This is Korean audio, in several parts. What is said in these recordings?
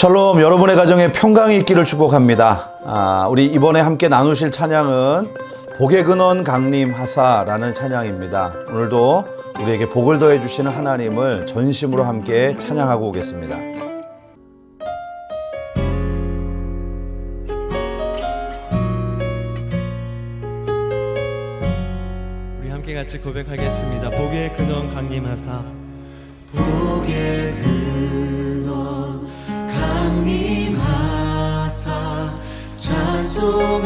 샬롬, 여러분의 가정에 평강이 있기를 축복합니다. 우리 이번에 함께 나누실 찬양은 복의 근원 강림하사라는 찬양입니다. 오늘도 우리에게 복을 더해 주시는 하나님을 전심으로 함께 찬양하고 오겠습니다. 우리 함께 같이 고백하겠습니다. 복의 근원 강림하사. 복의 근원 강림하사 찬송하게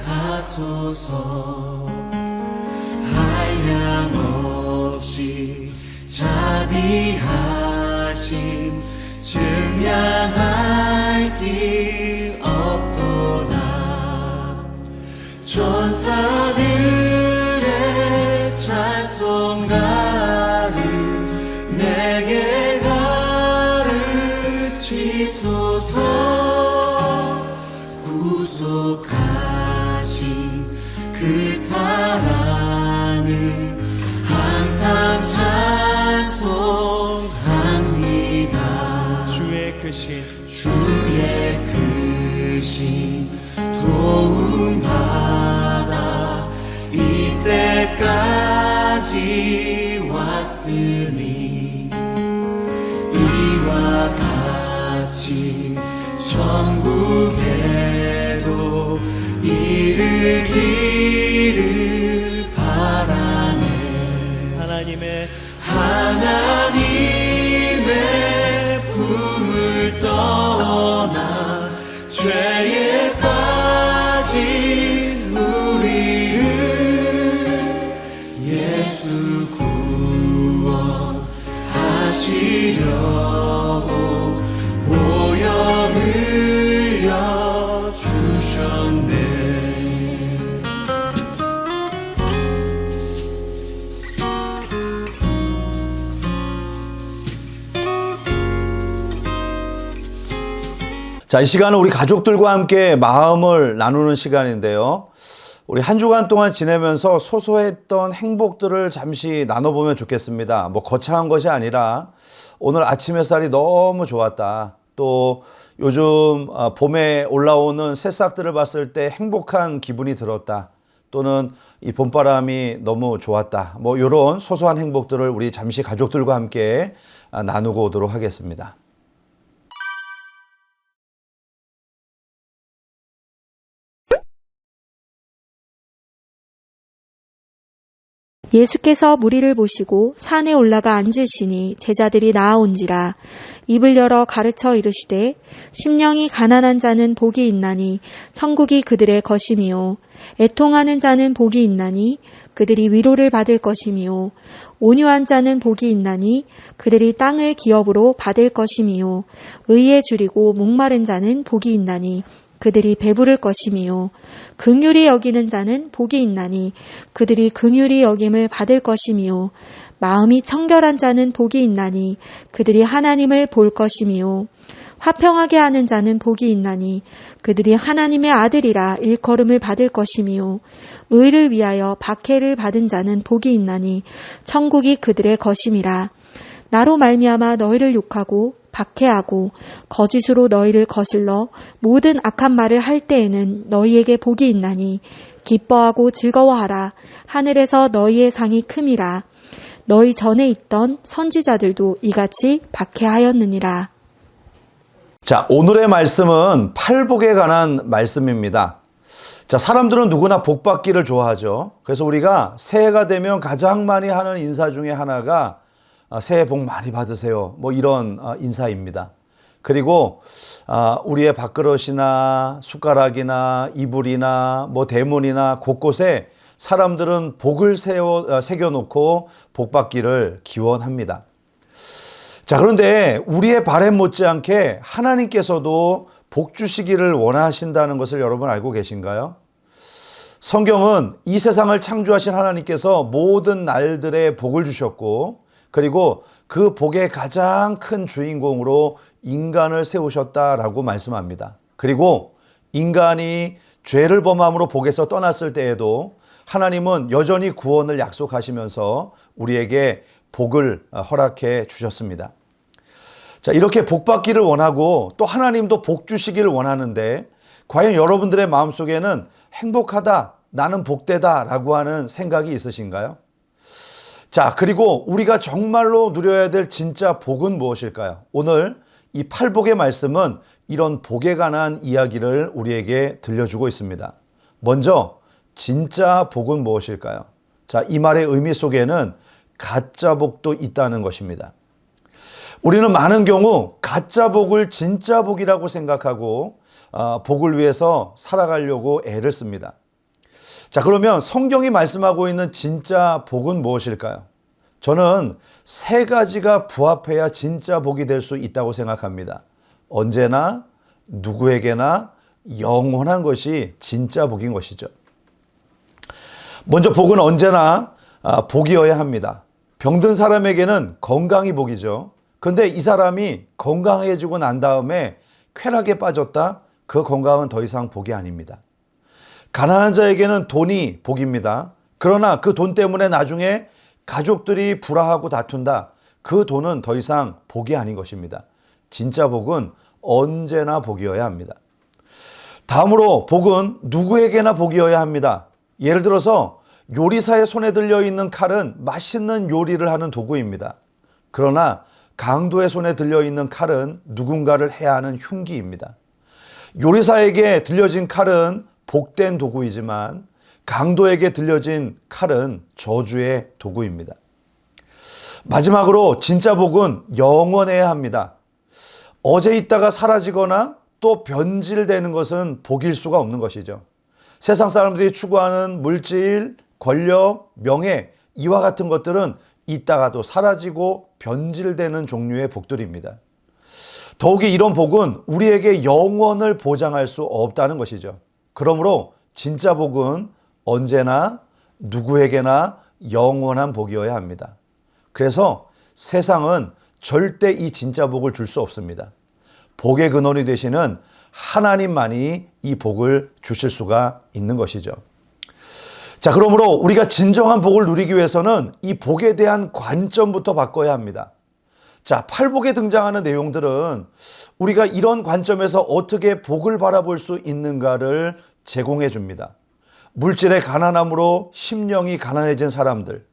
하소서. 한량없이 자비하심 증량할 길 없도다. 천사들의 찬송가를 내게 가르치소서. 구속하신 그 사랑을 항상 찬송합니다. 주의 크신 도움받아 이때까지 왔으니 이와 같이 천국에도 이르기를 바라네. 하나님의 품을 떠나 죄에 빠진 우리를 예수 구원하시려고 보혈 흘려 주셨네. 자, 이 시간은 우리 가족들과 함께 마음을 나누는 시간인데요. 우리 한 주간 동안 지내면서 소소했던 행복들을 잠시 나눠보면 좋겠습니다. 뭐 거창한 것이 아니라 오늘 아침 햇살이 너무 좋았다. 또 요즘 봄에 올라오는 새싹들을 봤을 때 행복한 기분이 들었다. 또는 이 봄바람이 너무 좋았다. 뭐 이런 소소한 행복들을 우리 잠시 가족들과 함께 나누고 오도록 하겠습니다. 예수께서 무리를 보시고 산에 올라가 앉으시니 제자들이 나아온지라. 입을 열어 가르쳐 이르시되 심령이 가난한 자는 복이 있나니 천국이 그들의 것이미요. 애통하는 자는 복이 있나니 그들이 위로를 받을 것이미요. 온유한 자는 복이 있나니 그들이 땅을 기업으로 받을 것이미요. 의에 줄이고 목마른 자는 복이 있나니 그들이 배부를 것이미요. 긍휼히 여기는 자는 복이 있나니 그들이 긍휼히 여김을 받을 것이미요. 마음이 청결한 자는 복이 있나니 그들이 하나님을 볼 것이미요. 화평하게 하는 자는 복이 있나니 그들이 하나님의 아들이라 일컬음을 받을 것이미요. 의를 위하여 박해를 받은 자는 복이 있나니 천국이 그들의 것임이라. 나로 말미암아 너희를 욕하고 박해하고 거짓으로 너희를 거슬러 모든 악한 말을 할 때에는 너희에게 복이 있나니 기뻐하고 즐거워하라. 하늘에서 너희의 상이 큼이라. 너희 전에 있던 선지자들도 이같이 박해하였느니라. 자, 오늘의 말씀은 팔복에 관한 말씀입니다. 자, 사람들은 누구나 복 받기를 좋아하죠. 그래서 우리가 새해가 되면 가장 많이 하는 인사 중에 하나가 새해 복 많이 받으세요. 뭐 이런 인사입니다. 그리고 우리의 밥그릇이나 숟가락이나 이불이나 뭐 대문이나 곳곳에 사람들은 복을 새겨놓고 복 받기를 기원합니다. 자, 그런데 우리의 바람 못지않게 하나님께서도 복 주시기를 원하신다는 것을 여러분 알고 계신가요? 성경은 이 세상을 창조하신 하나님께서 모든 날들에 복을 주셨고 그리고 그 복의 가장 큰 주인공으로 인간을 세우셨다라고 말씀합니다. 그리고 인간이 죄를 범함으로 복에서 떠났을 때에도 하나님은 여전히 구원을 약속하시면서 우리에게 복을 허락해 주셨습니다. 자, 이렇게 복 받기를 원하고 또 하나님도 복 주시기를 원하는데 과연 여러분들의 마음속에는 행복하다, 나는 복되다 라고 하는 생각이 있으신가요? 자, 그리고 우리가 정말로 누려야 될 진짜 복은 무엇일까요? 오늘 이 팔복의 말씀은 이런 복에 관한 이야기를 우리에게 들려주고 있습니다. 먼저 진짜 복은 무엇일까요? 자, 이 말의 의미 속에는 가짜 복도 있다는 것입니다. 우리는 많은 경우 가짜 복을 진짜 복이라고 생각하고 복을 위해서 살아가려고 애를 씁니다. 자, 그러면 성경이 말씀하고 있는 진짜 복은 무엇일까요? 저는 세 가지가 부합해야 진짜 복이 될 수 있다고 생각합니다. 언제나 누구에게나 영원한 것이 진짜 복인 것이죠. 먼저 복은 언제나 복이어야 합니다. 병든 사람에게는 건강이 복이죠. 그런데 이 사람이 건강해지고 난 다음에 쾌락에 빠졌다? 그 건강은 더 이상 복이 아닙니다. 가난한 자에게는 돈이 복입니다. 그러나 그 돈 때문에 나중에 가족들이 불화하고 다툰다. 그 돈은 더 이상 복이 아닌 것입니다. 진짜 복은 언제나 복이어야 합니다. 다음으로 복은 누구에게나 복이어야 합니다. 예를 들어서 요리사의 손에 들려있는 칼은 맛있는 요리를 하는 도구입니다. 그러나 강도의 손에 들려있는 칼은 누군가를 해야 하는 흉기입니다. 요리사에게 들려진 칼은 복된 도구이지만 강도에게 들려진 칼은 저주의 도구입니다. 마지막으로 진짜 복은 영원해야 합니다. 어제 있다가 사라지거나 또 변질되는 것은 복일 수가 없는 것이죠. 세상 사람들이 추구하는 물질, 권력, 명예, 이와 같은 것들은 있다가도 사라지고 변질되는 종류의 복들입니다. 더욱이 이런 복은 우리에게 영원을 보장할 수 없다는 것이죠. 그러므로 진짜 복은 언제나 누구에게나 영원한 복이어야 합니다. 그래서 세상은 절대 이 진짜 복을 줄 수 없습니다. 복의 근원이 되시는 하나님만이 이 복을 주실 수가 있는 것이죠. 자, 그러므로 우리가 진정한 복을 누리기 위해서는 이 복에 대한 관점부터 바꿔야 합니다. 자, 팔복에 등장하는 내용들은 우리가 이런 관점에서 어떻게 복을 바라볼 수 있는가를 제공해 줍니다. 물질의 가난함으로 심령이 가난해진 사람들,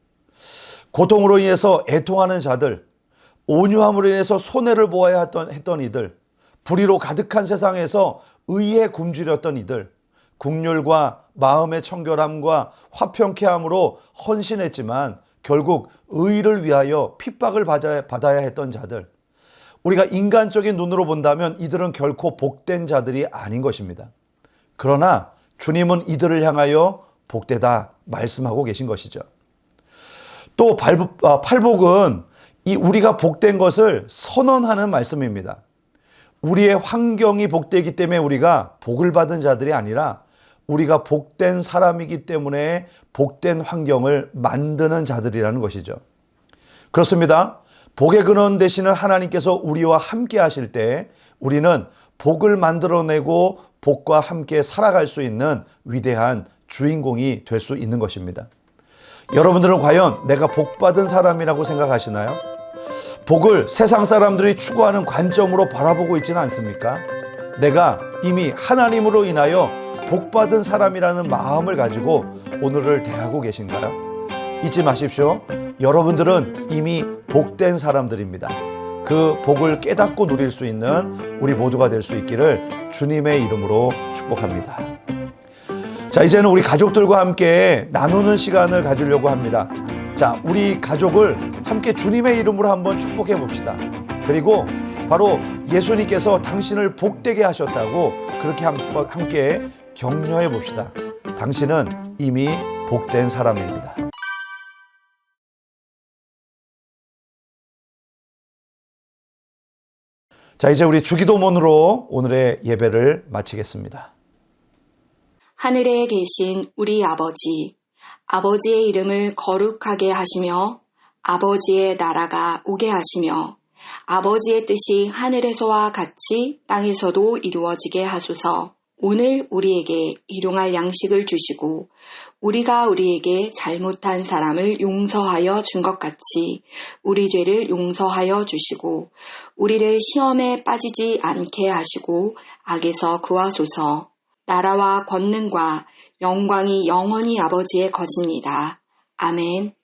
고통으로 인해서 애통하는 자들, 온유함으로 인해서 손해를 보아야 했던 이들, 불의로 가득한 세상에서 의에 굶주렸던 이들, 국률과 마음의 청결함과 화평케 함으로 헌신했지만 결국 의를 위하여 핍박을 받아야 했던 자들, 우리가 인간적인 눈으로 본다면 이들은 결코 복된 자들이 아닌 것입니다. 그러나 주님은 이들을 향하여 복되다 말씀하고 계신 것이죠. 또 팔복은 이 우리가 복된 것을 선언하는 말씀입니다. 우리의 환경이 복되기 때문에 우리가 복을 받은 자들이 아니라 우리가 복된 사람이기 때문에 복된 환경을 만드는 자들이라는 것이죠. 그렇습니다. 복의 근원 되시는 하나님께서 우리와 함께 하실 때 우리는 복을 만들어내고 복과 함께 살아갈 수 있는 위대한 주인공이 될 수 있는 것입니다. 여러분들은 과연 내가 복받은 사람이라고 생각하시나요? 복을 세상 사람들이 추구하는 관점으로 바라보고 있지는 않습니까? 내가 이미 하나님으로 인하여 복받은 사람이라는 마음을 가지고 오늘을 대하고 계신가요? 잊지 마십시오. 여러분들은 이미 복된 사람들입니다. 그 복을 깨닫고 누릴 수 있는 우리 모두가 될 수 있기를 주님의 이름으로 축복합니다. 자, 이제는 우리 가족들과 함께 나누는 시간을 가지려고 합니다. 자, 우리 가족을 함께 주님의 이름으로 한번 축복해 봅시다. 그리고 바로 예수님께서 당신을 복되게 하셨다고 그렇게 함께 격려해 봅시다. 당신은 이미 복된 사람입니다. 자, 이제 우리 주기도문으로 오늘의 예배를 마치겠습니다. 하늘에 계신 우리 아버지, 아버지의 이름을 거룩하게 하시며 아버지의 나라가 오게 하시며 아버지의 뜻이 하늘에서와 같이 땅에서도 이루어지게 하소서. 오늘 우리에게 일용할 양식을 주시고 우리가 우리에게 잘못한 사람을 용서하여 준 것 같이 우리 죄를 용서하여 주시고 우리를 시험에 빠지지 않게 하시고 악에서 구하소서. 나라와 권능과 영광이 영원히 아버지의 것입니다. 아멘.